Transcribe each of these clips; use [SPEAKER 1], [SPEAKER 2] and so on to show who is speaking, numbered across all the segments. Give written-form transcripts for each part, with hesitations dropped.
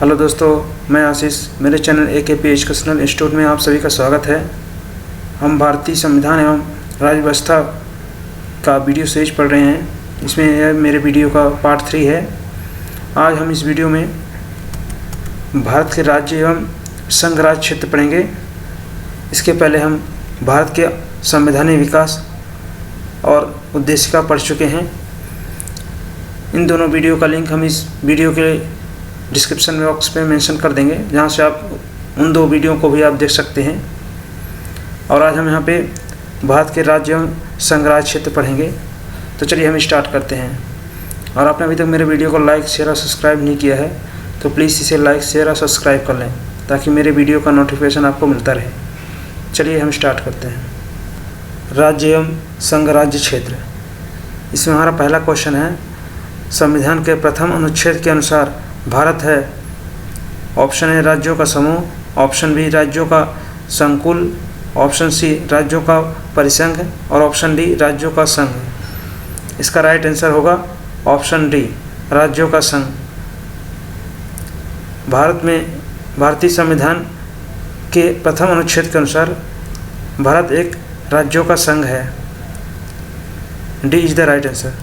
[SPEAKER 1] Hello दोस्तों, मैं आशीष। मेरे चैनल AKP एजुकेशनल इंस्टीट्यूट में आप सभी का स्वागत है। हम भारतीय संविधान एवं राज्य व्यवस्था का वीडियो सीरीज पढ़ रहे हैं। इसमें यह मेरे वीडियो का पार्ट 3 है। आज हम इस वीडियो में भारत के राज्य एवं संघ राज्य क्षेत्र पढ़ेंगे। इसके पहले हम भारत के संवैधानिक विकास और उद्देशिका पढ़ चुके हैं। इन दोनों वीडियो का लिंक हम इस वीडियो के डिस्क्रिप्शन बॉक्स पे मेंशन कर देंगे, जहाँ से आप उन दो वीडियो को भी आप देख सकते हैं। और आज हम यहाँ पे भारत के राज्य एवं संघ राज्य क्षेत्र पढ़ेंगे। तो चलिए हम स्टार्ट करते हैं। और आपने अभी तक मेरे वीडियो को लाइक, शेयर और सब्सक्राइब नहीं किया है तो प्लीज़ इसे लाइक, शेयर और सब्सक्राइब कर लें, ताकि मेरे वीडियो का नोटिफिकेशन आपको मिलता रहे। चलिए हम स्टार्ट करते हैं। राज्य एवं संघ राज्य क्षेत्र। इसमें हमारा पहला क्वेश्चन है, संविधान के प्रथम अनुच्छेद के अनुसार भारत है। ऑप्शन ए राज्यों का समूह, ऑप्शन बी राज्यों का संकुल, ऑप्शन सी राज्यों का परिसंघ और ऑप्शन डी राज्यों का संघ। इसका राइट आंसर होगा ऑप्शन डी, राज्यों का संघ। भारतीय संविधान के प्रथम अनुच्छेद के अनुसार भारत एक राज्यों का संघ है। D is the right answer.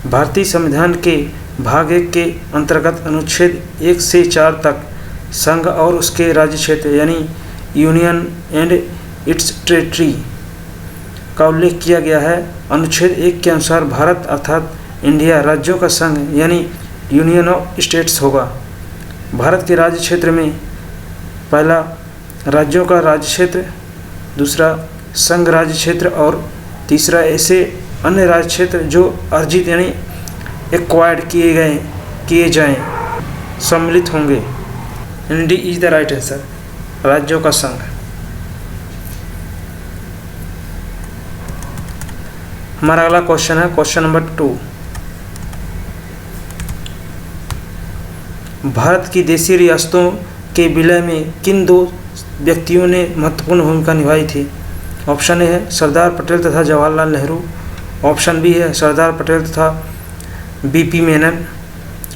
[SPEAKER 1] भारतीय संविधान के भाग 1 के अंतर्गत अनुच्छेद 1 से 4 तक संघ और उसके राज्य क्षेत्र यानी यूनियन एंड इट्स टेरिटरी का उल्लेख किया गया है। अनुच्छेद 1 के अनुसार भारत अर्थात इंडिया राज्यों का संघ यानी यूनियन ऑफ स्टेट्स होगा। भारत के राज्य क्षेत्र में पहला राज्यों का राज्य क्षेत्र, दूसरा संघ राज्य क्षेत्र और तीसरा ऐसे अन्य राज्य क्षेत्र जो अर्जित यानी एक्वायर्ड किए जाएं सम्मिलित होंगे। D is the right answer, राज्यों का संघ। हमारा अगला क्वेश्चन है क्वेश्चन नंबर 2। भारत की देशी रियासतों के विलय में किन दो व्यक्तियों ने महत्वपूर्ण भूमिका निभाई थी? ऑप्शन ए है सरदार पटेल तथा जवाहरलाल नेहरू, ऑप्शन बी है सरदार पटेल तथा BP मेनन,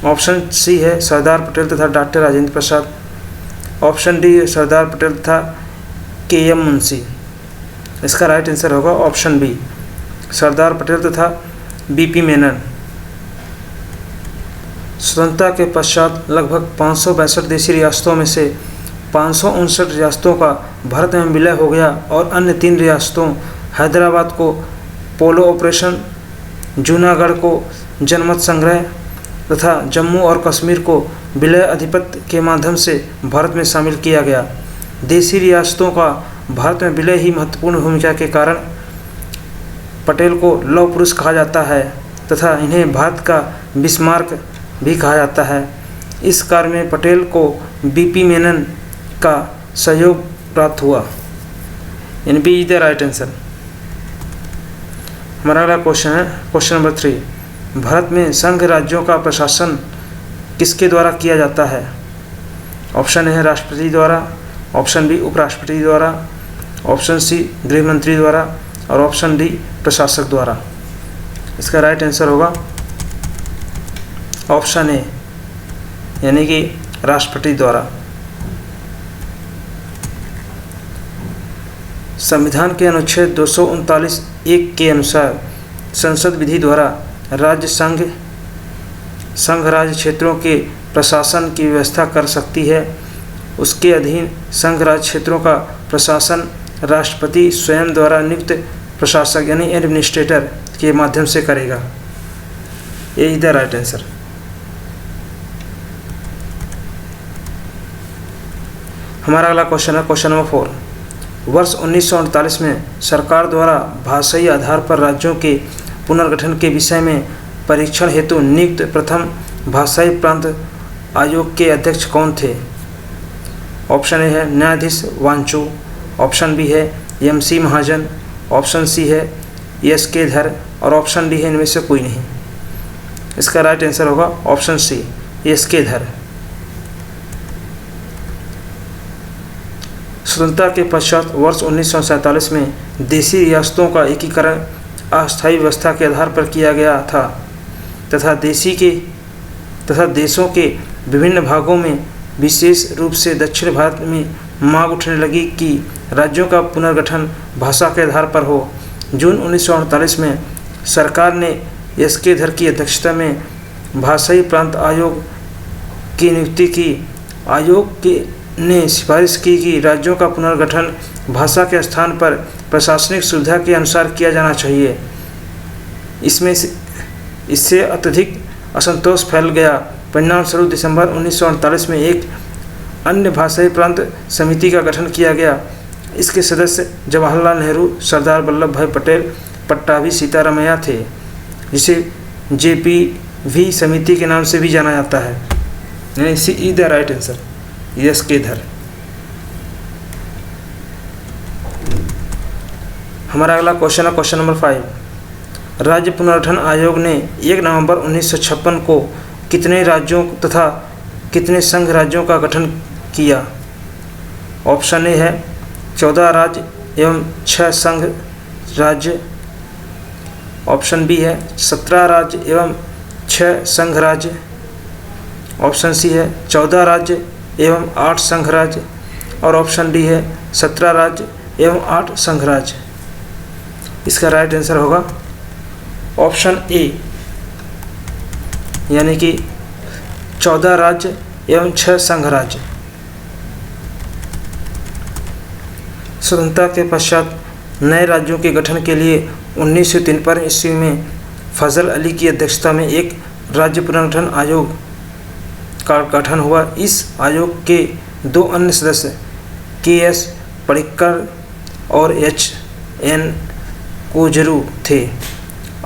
[SPEAKER 1] ऑप्शन सी है सरदार पटेल तथा doctor Rajendra Prasad, option D है सरदार पटेल तथा KM मुंशी। इसका राइट आंसर होगा ऑप्शन बी, सरदार पटेल तथा BP मेनन। स्वतंत्रता के पश्चात लगभग 562 देशी रियासतों में से 559 रियासतों का भारत में विलय हो गया और अन्य 3 रियासतों हैदराबाद को पोलो ऑपरेशन, जूनागढ़ को जनमत संग्रह तथा जम्मू और कश्मीर को विलय अधिपत्य के माध्यम से भारत में शामिल किया गया। देशी रियासतों का भारत में विलय ही महत्वपूर्ण भूमिका के कारण पटेल को लौह पुरुष कहा जाता है तथा इन्हें भारत का बिस्मार्क भी कहा जाता है। इस कार्य में पटेल को BP मेनन का सहयोग प्राप्त हुआ। In B is the right answer. हमारा अगला क्वेश्चन है क्वेश्चन नंबर 3। भारत में संघ राज्यों का प्रशासन किसके द्वारा किया जाता है? ऑप्शन ए है राष्ट्रपति द्वारा, ऑप्शन बी उपराष्ट्रपति द्वारा, ऑप्शन सी गृह मंत्री द्वारा और ऑप्शन डी प्रशासक द्वारा। इसका राइट आंसर होगा ऑप्शन ए यानी कि राष्ट्रपति द्वारा। संविधान के अनुच्छेद 239(1) के अनुसार संसद विधि द्वारा राज्य संघ राज्य क्षेत्रों के प्रशासन की व्यवस्था कर सकती है। उसके अधीन संघ राज्य क्षेत्रों का प्रशासन राष्ट्रपति स्वयं द्वारा नियुक्त प्रशासक यानी एडमिनिस्ट्रेटर के माध्यम से करेगा। ये इज द राइट आंसर। हमारा अगला क्वेश्चन है क्वेश्चन नंबर 4। वर्ष 1948 में सरकार द्वारा भाषाई आधार पर राज्यों के पुनर्गठन के विषय में परीक्षण हेतु नियुक्त प्रथम भाषाई प्रांत आयोग के अध्यक्ष कौन थे? ऑप्शन ए है न्यायाधीश वांचू, ऑप्शन बी है MC महाजन, ऑप्शन सी है SK धर और ऑप्शन डी है इनमें से कोई नहीं। इसका राइट आंसर होगा ऑप्शन सी, SK धर। स्वतंत्रता के पश्चात वर्ष 1947 में देशी रियासतों का एकीकरण अस्थायी व्यवस्था के आधार पर किया गया था तथा देशों के विभिन्न भागों में विशेष रूप से दक्षिण भारत में मांग उठने लगी कि राज्यों का पुनर्गठन भाषा के आधार पर हो। जून 1948 में सरकार ने एस.के.धर की अध्यक्षता में भाषाई प्रांत आयोग की नियुक्ति की। आयोग ने सिफारिश की कि राज्यों का पुनर्गठन भाषा के स्थान पर प्रशासनिक सुविधा के अनुसार किया जाना चाहिए। इससे अत्यधिक असंतोष फैल गया। परिणामस्वरूप दिसंबर 1948 में एक अन्य भाषाई प्रांत समिति का गठन किया गया। इसके सदस्य जवाहरलाल नेहरू, सरदार वल्लभ भाई पटेल, पट्टाभी सीतारामैया थे, जिसे JPV समिति के नाम से भी जाना जाता है। यानी सी इज द राइट आंसर, एस.के.धर। हमारा अगला क्वेश्चन है क्वेश्चन नंबर 5। राज्य पुनर्गठन आयोग ने 1 नवंबर 1956 को कितने राज्यों तथा कितने संघ राज्यों का गठन किया? ऑप्शन ए है 14 राज्य एवं 6 संघ राज्य। ऑप्शन बी है 17 राज्य एवं 6 संघ राज्य। ऑप्शन सी है 14 राज्य एवं 8 संघ राज्य। और ऑप्शन डी है 17 राज्य एवं 8 संघ राज्य। इसका राइट आंसर होगा ऑप्शन ए, यानी कि 14 राज्य एवं 6 संघ राज्य। स्वतंत्रता के पश्चात नए राज्यों के गठन के लिए 1953 ईस्वी में फजल अली की अध्यक्षता में एक राज्य पुनर्गठन आयोग का गठन हुआ। इस आयोग के 2 अन्य सदस्य K.S. पडिक्कर और H.N. कोजरू थे।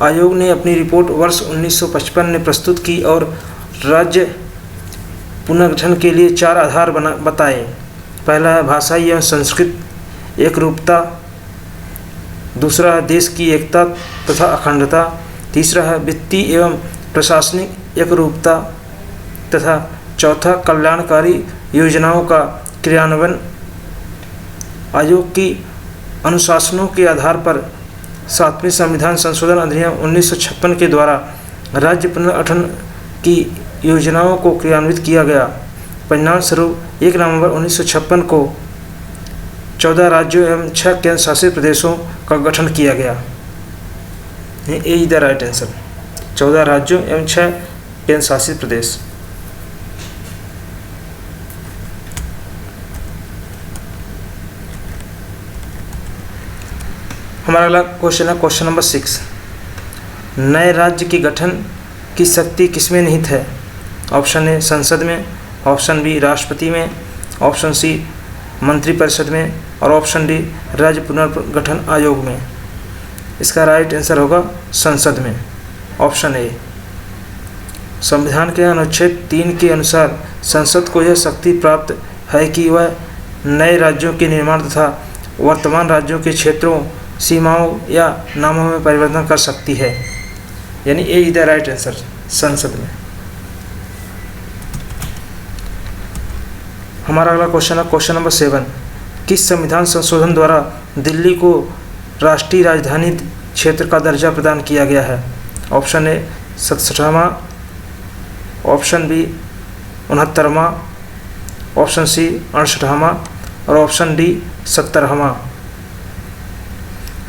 [SPEAKER 1] आयोग ने अपनी रिपोर्ट वर्ष 1955 में प्रस्तुत की और राज्य पुनर्गठन के लिए 4 आधार बताए। पहला है भाषाई एवं संस्कृत एकरूपता, दूसरा है देश की एकता तथा अखंडता, तीसरा है वित्तीय एवं प्रशासनिक एकरूपता तथा चौथा कल्याणकारी योजनाओं का क्रियान्वयन। आयोग की अनुशासनों के आधार पर 7वें संविधान संशोधन अधिनियम 1956 के द्वारा राज्य पुनर्गठन की योजनाओं को क्रियान्वित किया गया। परिणाम स्वरूप 1 नवंबर 1956 को 14 राज्यों एवं 6 केंद्र शासित प्रदेशों का गठन किया गया। ए इज द राइट आंसर, 14 राज्यों एवं 6 केंद्र शासित प्रदेश। हमारा अगला क्वेश्चन है क्वेश्चन नंबर 6। नए राज्य के गठन की शक्ति किसमें निहित है? ऑप्शन ए संसद में, ऑप्शन बी राष्ट्रपति में, ऑप्शन सी मंत्रिपरिषद में और ऑप्शन डी राज्य पुनर्गठन आयोग में। इसका राइट आंसर होगा संसद में, ऑप्शन ए। संविधान के अनुच्छेद 3 के अनुसार संसद को यह शक्ति प्राप्त है कि वह नए राज्यों के निर्माण तथा वर्तमान राज्यों के क्षेत्रों, सीमाओं या नामों में परिवर्तन कर सकती है। यानी ए इज द राइट आंसर, संसद में। हमारा अगला क्वेश्चन है क्वेश्चन नंबर 7। किस संविधान संशोधन द्वारा दिल्ली को राष्ट्रीय राजधानी क्षेत्र का दर्जा प्रदान किया गया है? ऑप्शन ए 67वां, ऑप्शन बी 69वां, ऑप्शन सी 68वां और ऑप्शन डी 70वां।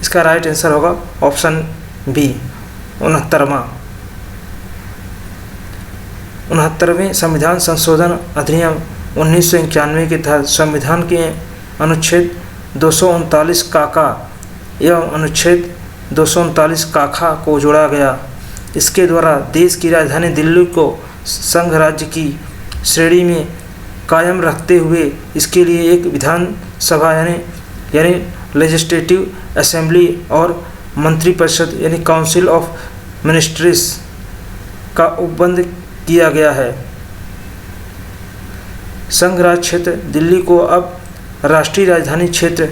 [SPEAKER 1] इसका राइट आंसर होगा ऑप्शन बी 69वां। 69वें संविधान संशोधन अधिनियम 1991 के तहत संविधान के अनुच्छेद 239 काका एवं अनुच्छेद 239 काखा को जोड़ा गया। इसके द्वारा देश की राजधानी दिल्ली को संघ राज्य की श्रेणी में कायम रखते हुए इसके लिए एक विधानसभा यानी लेजिस्लेटिव असेंबली और मंत्रिपरिषद यानी काउंसिल ऑफ मिनिस्ट्रीज का उपबंध किया गया है। संघ राज्य क्षेत्र दिल्ली को अब राष्ट्रीय राजधानी क्षेत्र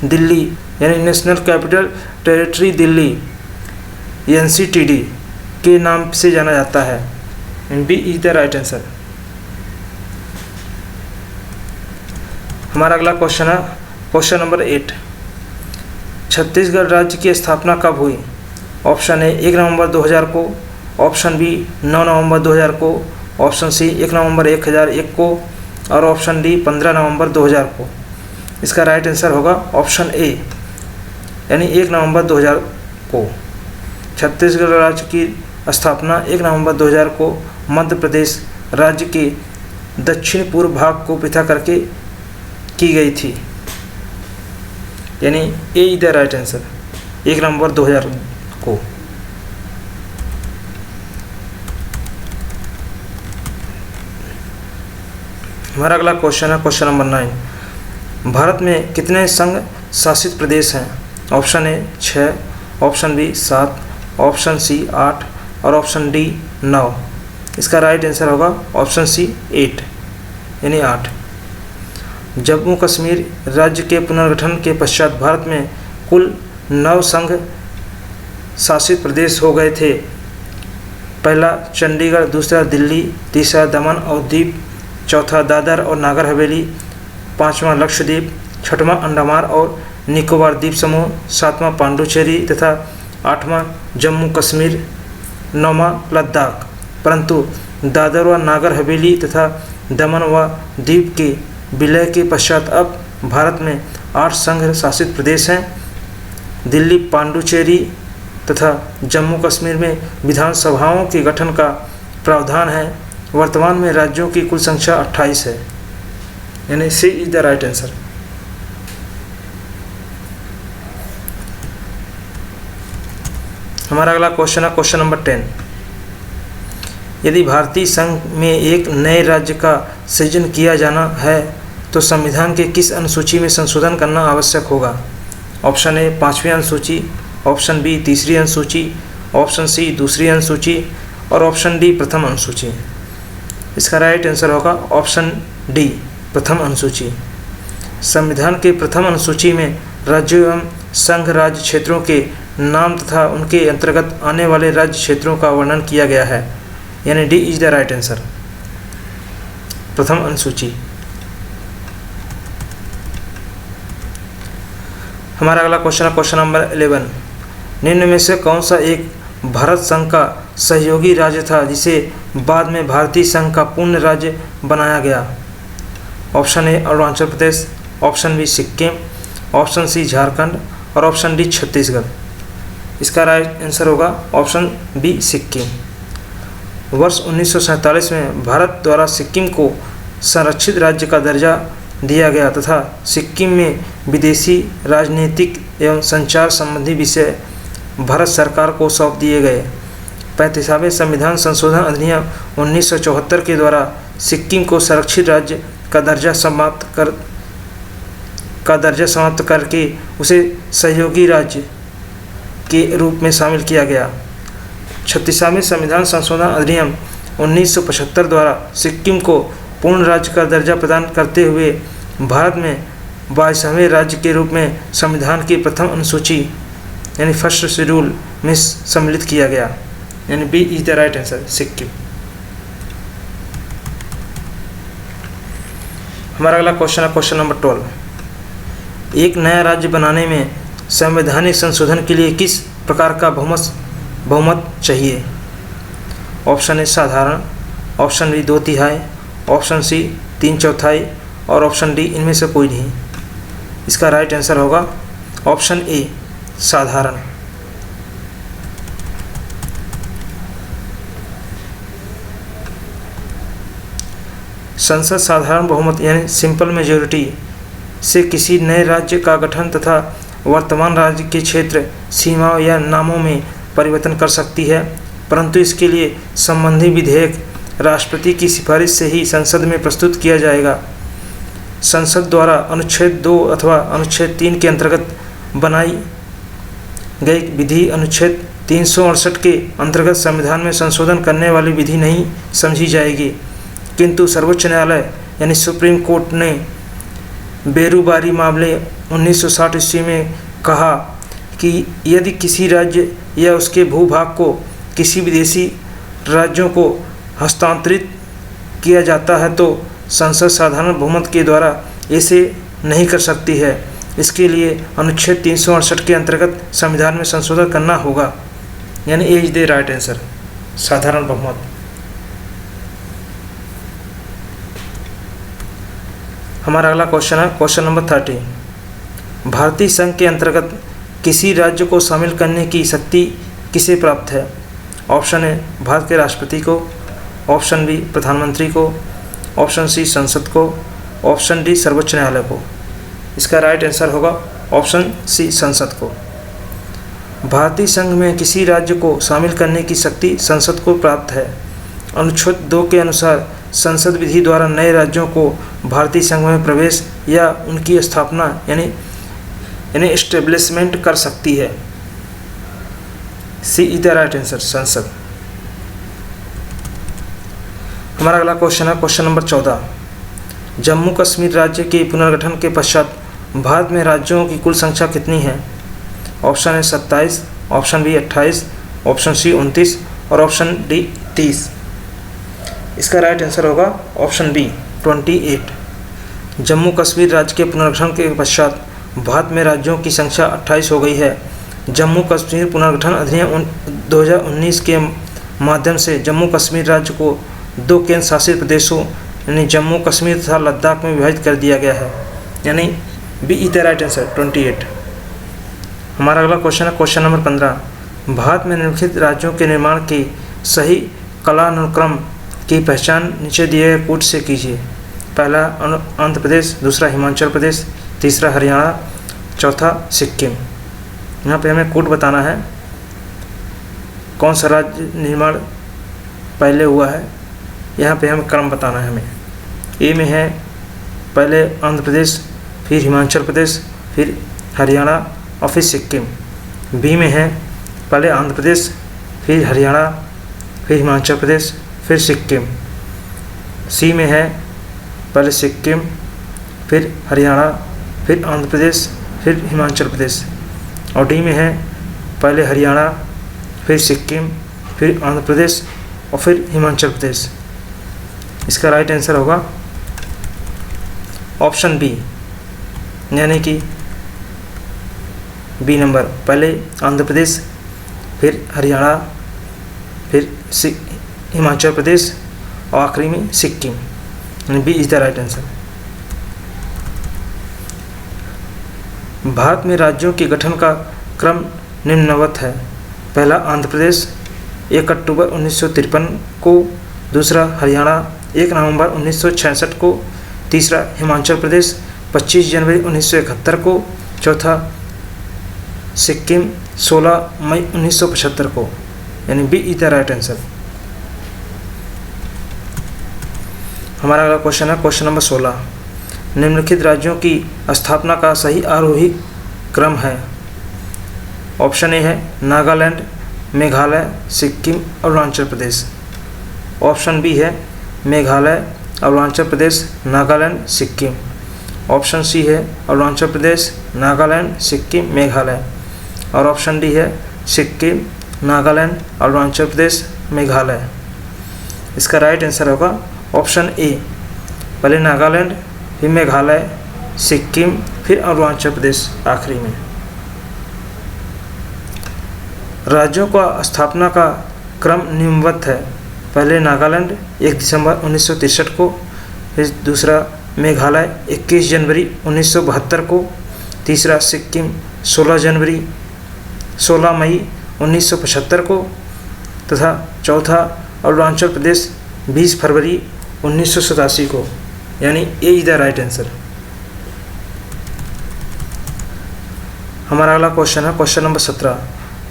[SPEAKER 1] दिल्ली यानी national capital territory Delhi NCTD के नाम से जाना जाता है। B is the right answer. हमारा अगला क्वेश्चन है क्वेश्चन नंबर 8। छत्तीसगढ़ राज्य की स्थापना कब हुई? ऑप्शन ए 1 नवंबर 2000 को, ऑप्शन बी 9 नवंबर 2000 को, ऑप्शन सी 1 नवंबर 1001 को और ऑप्शन डी 15 नवंबर 2000 को। इसका राइट आंसर होगा ऑप्शन ए, यानी 1 नवंबर 2000 को। छत्तीसगढ़ राज्य की स्थापना 1 नवंबर 2000 को मध्य प्रदेश राज्य के दक्षिण पूर्व भाग को पृथक करके की गई थी, यानी ए इज द राइट आंसर, 1 नवंबर 2000 को। हमारा अगला क्वेश्चन है क्वेश्चन नंबर 9। भारत में कितने संघ शासित प्रदेश हैं? Option A 6, option B 7, option C 8 और ऑप्शन डी 9। इसका राइट आंसर होगा ऑप्शन सी 8, यानी 8। जम्मू कश्मीर राज्य के पुनर्गठन के पश्चात भारत में कुल 9 संघ शासित प्रदेश हो गए थे। पहला चंडीगढ़, दूसरा दिल्ली, तीसरा दमन और दीप, चौथा दादर और नागर हवेली, पांचवां लक्षद्वीप, छठवां अंडमान और निकोबार द्वीप समूह, सातवां पांडुचेरी तथा आठवां जम्मू कश्मीर, नौवां लद्दाख। परंतु दादर व नागर हवेली तथा दमन व दीप के विलय के पश्चात अब भारत में 8 संघ शासित प्रदेश हैं। दिल्ली, पांडुचेरी तथा जम्मू कश्मीर में विधानसभाओं के गठन का प्रावधान है। वर्तमान में राज्यों की कुल संख्या 28 है, यानी सी इज द राइट आंसर। हमारा अगला क्वेश्चन है क्वेश्चन नंबर 10। यदि भारतीय संघ में एक नए राज्य का सृजन किया जाना है तो संविधान के किस अनुसूची में संशोधन करना आवश्यक होगा? ऑप्शन ए 5वीं अनुसूची, ऑप्शन बी 3री अनुसूची, ऑप्शन सी 2री अनुसूची और ऑप्शन डी प्रथम अनुसूची। इसका राइट आंसर होगा ऑप्शन डी, प्रथम अनुसूची। संविधान के प्रथम अनुसूची में राज्यों एवं संघ राज्य क्षेत्रों के नाम तथा उनके अंतर्गत आने वाले राज्य क्षेत्रों का वर्णन किया गया है, यानी D is the right answer, प्रथम अनुसूची। हमारा अगला क्वेश्चन है क्वेश्चन नंबर 11। निम्न में से कौन सा एक भारत संघ का सहयोगी राज्य था जिसे बाद में भारतीय संघ का पूर्ण राज्य बनाया गया? Option A Arunachal Pradesh, option B Sikkim, option C Jharkhand और ऑप्शन डी छत्तीसगढ़। इसका राइट आंसर होगा ऑप्शन बी सिक्किम। वर्ष 1947 में भारत द्वारा सिक्किम को संरक्षित राज्य का दर्जा दिया गया तथा सिक्किम में विदेशी राजनीतिक एवं संचार संबंधी विषय भारत सरकार को सौंप दिए गए। 35वें संविधान संशोधन अधिनियम 1974 के द्वारा सिक्किम को संरक्षित राज्य का दर्जा समाप्त करके उसे सहयोगी राज्य के रूप में शामिल किया गया। 36वें संविधान संशोधन अधिनियम 1975 द्वारा सिक्किम को पूर्ण राज्य का दर्जा प्रदान करते हुए भारत में 22वें राज्य के रूप में संविधान की प्रथम अनुसूची यानी फर्स्ट शेड्यूल में सम्मिलित किया गया, यानी B is the right answer, Sikkim. हमारा अगला क्वेश्चन है क्वेश्चन नंबर 12। एक नया राज्य बनाने में संवैधानिक संशोधन के लिए किस प्रकार का बहुमत चाहिए? ऑप्शन ए साधारण, ऑप्शन बी 2/3, ऑप्शन सी 3/4 और ऑप्शन डी इनमें से कोई नहीं। इसका राइट आंसर होगा ऑप्शन ए साधारण। संसद साधारण बहुमत यानी सिंपल मेजोरिटी से किसी नए राज्य का गठन तथा वर्तमान राज्य के क्षेत्र, सीमाओं या नामों में परिवर्तन कर सकती है, परंतु इसके लिए संबंधी विधेयक राष्ट्रपति की सिफारिश से ही संसद में प्रस्तुत किया जाएगा। संसद द्वारा अनुच्छेद 2 अथवा अनुच्छेद 3 के अंतर्गत बनाई गई विधि अनुच्छेद 368 के अंतर्गत संविधान में संशोधन करने वाली विधि नहीं समझी जाएगी, किंतु सर्वोच्च न्यायालय यानी सुप्रीम कोर्ट ने बेरुबारी मामले 1960 ईस्वी में कहा कि यदि किसी राज्य या उसके भूभाग को किसी विदेशी राज्यों को हस्तांतरित किया जाता है तो संसद साधारण बहुमत के द्वारा ऐसे नहीं कर सकती है। इसके लिए अनुच्छेद 368 के अंतर्गत संविधान में संशोधन करना होगा, यानी ए इज द राइट आंसर, साधारण बहुमत। हमारा अगला क्वेश्चन है क्वेश्चन नंबर 30। भारतीय संघ के अंतर्गत किसी राज्य को शामिल करने की शक्ति किसे प्राप्त है? ऑप्शन ए भारत के राष्ट्रपति को, ऑप्शन बी प्रधानमंत्री को, ऑप्शन सी संसद को, ऑप्शन डी सर्वोच्च न्यायालय को। इसका राइट आंसर होगा ऑप्शन सी संसद को। भारतीय संघ में किसी राज्य को शामिल करने की शक्ति संसद को प्राप्त है। अनुच्छेद 2 के अनुसार संसद विधि द्वारा नए राज्यों को भारतीय संघ में प्रवेश या उनकी स्थापना यानी एस्टेब्लिशमेंट कर सकती है। सी इज द राइट आंसर, संसद। हमारा अगला क्वेश्चन है क्वेश्चन नंबर 14। जम्मू कश्मीर राज्य के पुनर्गठन के पश्चात भारत में राज्यों की कुल संख्या कितनी है? ऑप्शन है 27, ऑप्शन बी 28, ऑप्शन सी 29 और ऑप्शन डी 30। इसका राइट आंसर होगा ऑप्शन बी 28। जम्मू कश्मीर राज्य के पुनर्गठन के पश्चात भारत में राज्यों की संख्या 28 हो गई है। जम्मू कश्मीर पुनर्गठन अधिनियम 2019 के माध्यम से जम्मू कश्मीर राज्य को 2 केंद्र शासित प्रदेशों यानी जम्मू कश्मीर तथा लद्दाख में विभाजित कर दिया गया है, यानी B is the right answer 28। हमारा अगला क्वेश्चन है क्वेश्चन नंबर 15। भारत में निम्नलिखित राज्यों के निर्माण के सही कालानुक्रम की पहचान नीचे दिए गए कूट से कीजिए। पहला आंध्र प्रदेश, दूसरा हिमाचल प्रदेश, तीसरा हरियाणा, चौथा सिक्किम। यहाँ पे हमें कूट बताना है कौन सा राज्य निर्माण पहले हुआ है। यहाँ पे हमें क्रम बताना है। हमें ए में है पहले आंध्र प्रदेश, फिर हिमाचल प्रदेश, फिर हरियाणा और फिर सिक्किम। बी में है पहले आंध्र प्रदेश, फिर हरियाणा, फिर हिमाचल प्रदेश, फिर सिक्किम। सी में है पहले सिक्किम, फिर हरियाणा, फिर आंध्र प्रदेश, फिर हिमाचल प्रदेश। और डी में है पहले हरियाणा, फिर सिक्किम, फिर आंध्र प्रदेश और फिर हिमाचल प्रदेश। इसका राइट आंसर होगा ऑप्शन बी, यानी कि बी नंबर, पहले आंध्र प्रदेश, फिर हरियाणा, फिर हिमाचल प्रदेश और आखिरी में सिक्किम, यानी B is the right answer. Bharat में राज्यों के गठन का क्रम निम्नवत है। पहला आंध्र प्रदेश 1 अक्टूबर 1953 को, दूसरा हरियाणा 1 नवंबर 1966 को, तीसरा हिमाचल प्रदेश 25 जनवरी 1971 को, चौथा सिक्किम 16 मई 1975 को, यानी B is the right answer. हमारा अगला क्वेश्चन है क्वेश्चन नंबर 16। निम्नलिखित राज्यों की स्थापना का सही आरोही क्रम है। ऑप्शन ए है नागालैंड, मेघालय, सिक्किम, अरुणाचल प्रदेश। ऑप्शन बी है मेघालय, अरुणाचल प्रदेश, नागालैंड, सिक्किम। ऑप्शन सी है अरुणाचल प्रदेश, नागालैंड, सिक्किम, मेघालय। और ऑप्शन डी है सिक्किम, नागालैंड, अरुणाचल प्रदेश, मेघालय। इसका राइट आंसर होगा ऑप्शन ए, पहले नागालैंड, फिर मेघालय, सिक्किम, फिर अरुणाचल प्रदेश आखिरी में। राज्यों का स्थापना का क्रम निम्नवत है। पहले नागालैंड 1 दिसंबर 1963 को, फिर दूसरा मेघालय 21 जनवरी 1972 को, तीसरा सिक्किम 16 मई 1975 को तथा चौथा अरुणाचल प्रदेश 20 फरवरी 1987 को, यानी ए इज द राइट आंसर। हमारा अगला क्वेश्चन है क्वेश्चन नंबर 17।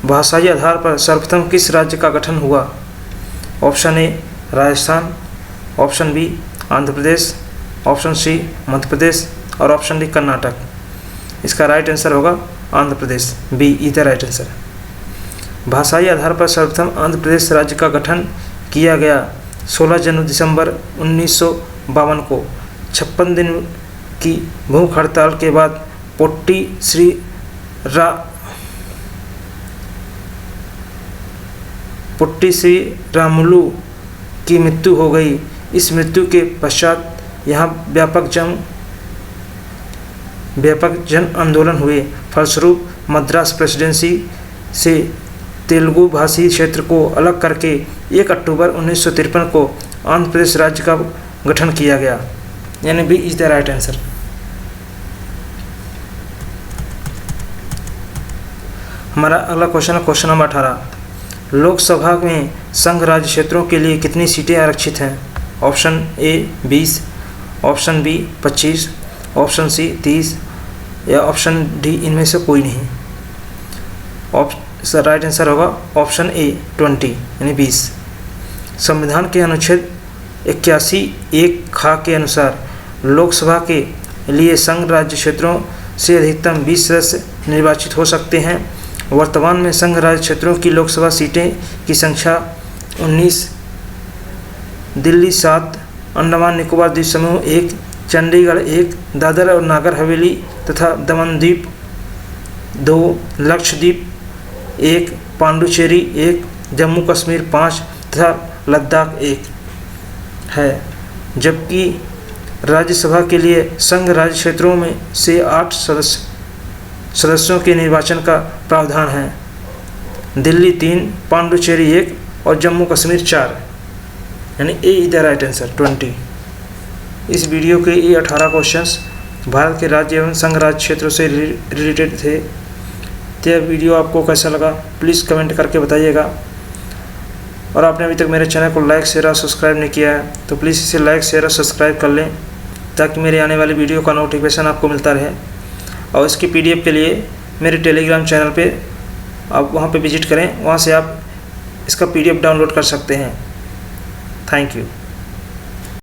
[SPEAKER 1] भाषाई आधार पर सर्वप्रथम किस राज्य का गठन हुआ? Option A Rajasthan, option B Andhra Pradesh, option C Madhya Pradesh और ऑप्शन डी कर्नाटक। इसका राइट आंसर होगा Andhra Pradesh, B is the right answer. भाषाई आधार पर सर्वप्रथम आंध्र प्रदेश राज्य का गठन किया गया 16 दिसंबर 1952 को 56 दिन की भूख हड़ताल के बाद पुट्टी श्री रामुलु की मृत्यु हो गई। इस मृत्यु के पश्चात यहाँ व्यापक जन आंदोलन हुए। फलस्वरूप मद्रास प्रेसिडेंसी से तेलुगु भाषी क्षेत्र को अलग करके 1 अक्टूबर 1953 को आंध्र प्रदेश राज्य का गठन किया गया। यानी B is the right answer. हमारा अगला क्वेश्चन है क्वेश्चन नंबर 18। लोकसभा में संघ राज्य क्षेत्रों के लिए कितनी सीटें आरक्षित हैं? Option A 20, option B 25, option C 30 या ऑप्शन डी इनमें से कोई नहीं। राइट आंसर होगा ऑप्शन ए 20 यानी 20। संविधान के अनुच्छेद 81(1) ख के अनुसार लोकसभा के लिए संघ राज्य क्षेत्रों से अधिकतम 20 सदस्य निर्वाचित हो सकते हैं। वर्तमान में संघ राज्य क्षेत्रों की लोकसभा सीटें की संख्या 19, दिल्ली 7, अंडमान निकोबार द्वीप समूह 1, चंडीगढ़ 1, दादर और नागर हवेली तथा दमन द्वीप 2, लक्षद्वीप 1, पांडुचेरी 1, जम्मू कश्मीर 5 तथा लद्दाख 1 है। जबकि राज्यसभा के लिए संघ राज्य क्षेत्रों में से 8 सदस्यों के निर्वाचन का प्रावधान है। दिल्ली 3, पांडुचेरी 1 और जम्मू कश्मीर 4 यानी ए इज द राइट आंसर 20। इस वीडियो के ये 18 क्वेश्चंस भारत के राज्य एवं संघ राज्य क्षेत्रों से रिलेटेड थे। तो यह वीडियो आपको कैसा लगा प्लीज़ कमेंट करके बताइएगा। और आपने अभी तक मेरे चैनल को लाइक शेयर और सब्सक्राइब नहीं किया है तो प्लीज़ इसे लाइक शेयर और सब्सक्राइब कर लें ताकि मेरे आने वाली वीडियो का नोटिफिकेशन आपको मिलता रहे। और इसकी PDF के लिए मेरे टेलीग्राम चैनल पे आप वहाँ पे विजिट करें, वहाँ से आप इसका PDF डाउनलोड कर सकते हैं। Thank you.